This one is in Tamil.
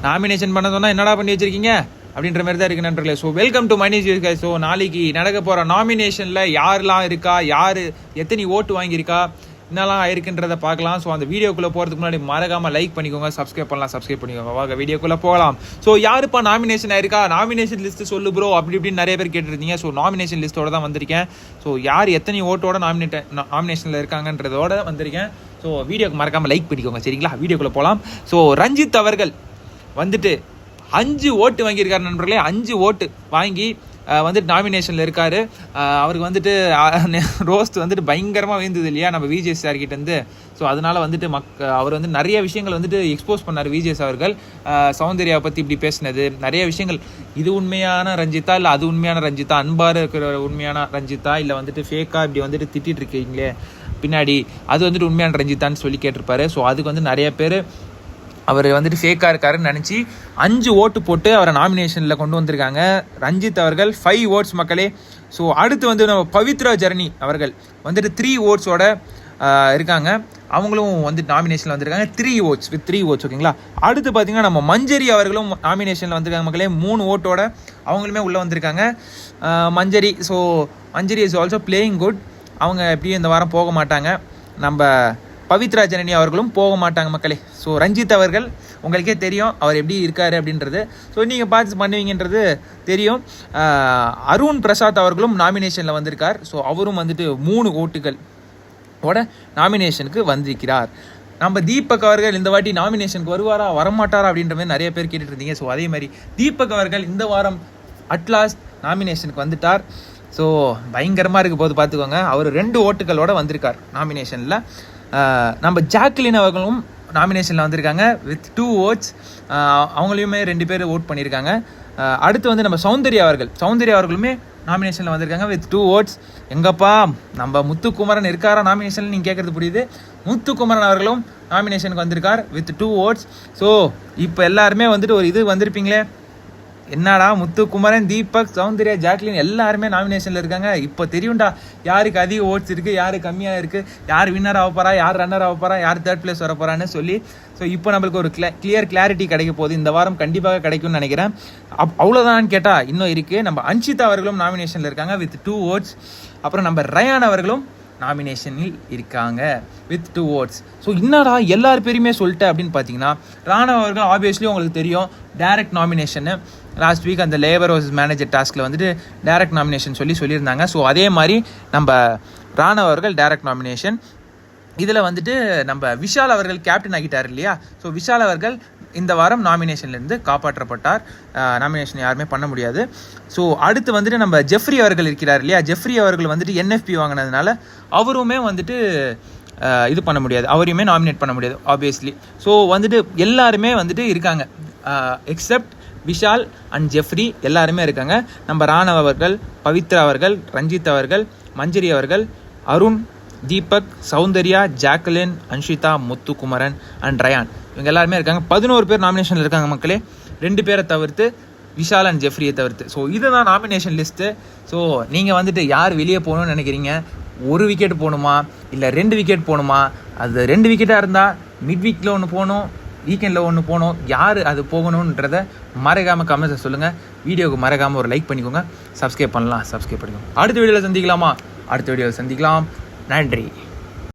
நாமினேஷன் பண்ண சொன்னால் என்னடா பண்ணி வச்சிருக்கீங்க அப்படின்ற மாதிரி தான் இருக்குது நண்பர்களே. So welcome to மைனிஸ் use. So நாளைக்கு நடக்க போகிற நாமினேஷனில் யாரெல்லாம் இருக்கா, யார் எத்தனை ஓட்டு வாங்கியிருக்கா, என்னெல்லாம் ஆயிருக்குன்றதை பார்க்கலாம். ஸோ அந்த வீடியோக்குள்ளே போகிறதுக்கு முன்னாடி மறக்காமல் லைக் பண்ணிக்கோங்க, சப்ஸ்கிரைப் பண்ணிக்கோங்க. வாங்க வீடியோக்குள்ளே போகலாம். ஸோ யாருப்பா நாமினேஷன் ஆயிருக்கா, நாமினேஷன் லிஸ்ட்டு சொல்லு ப்ரோ அப்படி இப்படின்னு நிறைய பேர் கேட்டுருந்தீங்க. ஸோ நாமினேஷன் லிஸ்ட்டோட தான் வந்திருக்கேன். ஸோ யார் எத்தனை ஓட்டோட நாமினேஷனில் இருக்காங்கன்றதோட வந்திருக்கேன். ஸோ வீடியோக்கு மறக்காமல் லைக் பண்ணிக்கோங்க சரிங்களா. வீடியோக்குள்ளே போகலாம். ஸோ ரஞ்சித் அவர்கள் வந்துட்டு 5 ஓட்டு வாங்கியிருக்காரு நண்பர்களே. 5 ஓட்டு வாங்கி வந்துட்டு நாமினேஷனில் இருக்கார். அவருக்கு வந்துட்டு ரோஸ்ட் வந்துட்டு பயங்கரமாக விழுந்தது இல்லையா நம்ம விஜய் சார் கிட்டேருந்து. ஸோ அதனால் வந்துட்டு அவர் வந்து நிறைய விஷயங்கள் வந்துட்டு எக்ஸ்போஸ் பண்ணார் விஜய் அவர்கள். சௌந்தர்யாவை பற்றி இப்படி பேசினது நிறைய விஷயங்கள். இது உண்மையான ரஞ்சித்தா இல்லை அது உண்மையான ரஞ்சித்தா, அன்பாக இருக்கிற உண்மையான ரஞ்சித்தா இல்லை வந்துட்டு ஃபேக்காக இப்படி வந்துட்டு திட்டிகிட்டு இருக்கீங்களே பின்னாடி அது வந்துட்டு உண்மையான ரஞ்சித்தான்னு சொல்லி கேட்டிருப்பாரு. ஸோ அதுக்கு வந்து நிறைய பேர் அவர் வந்துட்டு ஃபேக்காக இருக்காருன்னு நினச்சி 5 ஓட்டு போட்டு அவரை நாமினேஷனில் கொண்டு வந்திருக்காங்க. ரஞ்சித் அவர்கள் 5 ஓட்ஸ் மக்களே. ஸோ அடுத்து வந்து நம்ம பவித்ரா ஜர்னி அவர்கள் வந்துட்டு 3 ஓட்ஸோட இருக்காங்க. அவங்களும் வந்து நாமினேஷனில் வந்திருக்காங்க 3 ஓட்ஸ் வித் 3 ஓட்ஸ் ஓகேங்களா. அடுத்து பார்த்தீங்கன்னா நம்ம மஞ்சரி அவர்களும் நாமினேஷனில் வந்திருக்காங்க மக்களே. 3 ஓட்டோட அவங்களுமே உள்ளே வந்திருக்காங்க Manjari. So Manjari is also playing good. அவங்க எப்படியும் இந்த வாரம் போக மாட்டாங்க. நம்ம பவித்ரா ஜனனி அவர்களும் போக மாட்டாங்க மக்களே. ஸோ ரஞ்சித் அவர்கள் உங்களுக்கே தெரியும் அவர் எப்படி இருக்காரு அப்படின்றது. ஸோ நீங்கள் பார்த்து பண்ணுவீங்கன்றது தெரியும். அருண் பிரசாத் அவர்களும் நாமினேஷனில் வந்திருக்கார். ஸோ அவரும் வந்துட்டு 3 ஓட்டுகள் ஓட நாமினேஷனுக்கு வந்திருக்கிறார். நம்ம தீபக் அவர்கள் இந்த வாட்டி நாமினேஷனுக்கு வருவாரா வரமாட்டாரா அப்படின்ற மாதிரி நிறைய பேர் கேட்டுட்டு இருந்தீங்க. ஸோ அதே மாதிரி தீபக் அவர்கள் இந்த வாரம் அட்லாஸ்ட் நாமினேஷனுக்கு வந்துட்டார். ஸோ பயங்கரமாக இருக்க போது பார்த்துக்கோங்க. அவர் 2 ஓட்டுகளோடு வந்திருக்கார் நாமினேஷனில். நம்ம ஜாக்லின் அவர்களும் நாமினேஷனில் வந்திருக்காங்க வித் 2 ஓட்ஸ். அவங்களையுமே 2 பேர் ஓட் பண்ணியிருக்காங்க. அடுத்து வந்து நம்ம சௌந்தர்யா அவர்களுமே நாமினேஷனில் வந்திருக்காங்க வித் 2 ஓட்ஸ். எங்கப்பா நம்ம முத்துக்குமரன் இருக்காரா நாமினேஷனில் நீங்கள் கேட்குறது புரியுது. முத்துக்குமரன் அவர்களும் நாமினேஷனுக்கு வந்திருக்கார் வித் 2 ஓட்ஸ். ஸோ இப்போ எல்லாருமே வந்துட்டு ஒரு இது வந்திருப்பீங்களே, என்னடா முத்துக்குமரன், தீபக், சௌந்தர்யா, ஜாக்லின் எல்லாருமே நாமினேஷனில் இருக்காங்க. இப்போ தெரியும்டா யாருக்கு அதிக ஓட்ஸ் இருக்குது, யார் கம்மியாக இருக்குது, யார் வின்னர் ஆக போகிறா, யார் ரன்னர் ஆக போகிறா, யார் 3rd பிளேஸ் வர போகிறான்னு சொல்லி. ஸோ இப்போ நம்மளுக்கு ஒரு கிளாரிட்டி கிடைக்க போகுது. இந்த வாரம் கண்டிப்பாக கிடைக்கும்னு நினைக்கிறேன். அவ்வளோதான்னு கேட்டால் இன்னும் இருக்குது. நம்ம அன்ஷிதா அவர்களும் நாமினேஷனில் இருக்காங்க வித் 2 ஓட்ஸ். அப்புறம் நம்ம ரயான் அவர்களும் நாமினேஷனில் இருக்காங்க வித் 2 ஓட்ஸ். ஸோ என்னடா எல்லார் பேருமே சொல்லிட்டேன் அப்படின்னு பார்த்தீங்கன்னா, ராணவ் அவர்கள் ஆப்வியஸ்லி உங்களுக்கு தெரியும் டைரக்ட் நாமினேஷனு. லாஸ்ட் வீக் அந்த லேபர் வர்சஸ் மேனேஜர் டாஸ்கில் வந்துட்டு டைரக்ட் நாமினேஷன் சொல்லியிருந்தாங்க. ஸோ அதே மாதிரி நம்ம ராணவ் அவர்கள் டைரக்ட் நாமினேஷன். இதில் வந்துட்டு நம்ம விஷால் அவர்கள் கேப்டன் ஆகிட்டார் இல்லையா. ஸோ விஷால் அவர்கள் இந்த வாரம் நாமினேஷன்லேருந்து காப்பாற்றப்பட்டார். நாமினேஷன் யாருமே பண்ண முடியாது. ஸோ அடுத்து வந்துட்டு நம்ம ஜெஃப்ரி அவர்கள் இருக்கிறார் இல்லையா. ஜெஃப்ரி அவர்கள் வந்துட்டு NFP வாங்கினதுனால அவருமே வந்துட்டு இது பண்ண முடியாது, அவரையுமே நாமினேட் பண்ண முடியாது ஆப்வியஸ்லி. ஸோ வந்துட்டு எல்லாருமே வந்துட்டு இருக்காங்க எக்ஸப்ட் விஷால் அண்ட் ஜெஃப்ரி எல்லாருமே இருக்காங்க. நம்ம ராணவ் அவர்கள், பவித்ரா அவர்கள், ரஞ்சித் அவர்கள், மஞ்சரி அவர்கள், அருண், தீபக், சௌந்தர்யா, ஜாக்லின், அன்ஷிதா, முத்துக்குமரன் அண்ட் ரயான் இவங்க எல்லாருமே இருக்காங்க. 11 பேர் நாமினேஷனில் இருக்காங்க மக்களே. 2 பேரை தவிர்த்து விஷால் அண்ட் ஜெஃப்ரியை தவிர்த்து. ஸோ இதுதான் நாமினேஷன் லிஸ்ட்டு. ஸோ நீங்கள் வந்துட்டு யார் வெளியே போகணும்னு நினைக்கிறீங்க? 1 விக்கெட் போகணுமா இல்லை 2 விக்கெட் போகணுமா? அது 2 விக்கெட்டாக இருந்தால் மிட் வீக்கில் ஒன்று போகணும், வீக்கெண்டில் ஒன்று போகணும். யார் அது போகணுன்றதை மறக்காமல் கமெண்ட்ஸை சொல்லுங்கள். வீடியோவுக்கு மறக்காமல் ஒரு லைக் பண்ணிக்கோங்க, சப்ஸ்கிரைப் பண்ணிக்கோங்க. அடுத்த வீடியோவில் சந்திக்கலாமா? அடுத்த வீடியோவில் சந்திக்கலாம். நன்றி.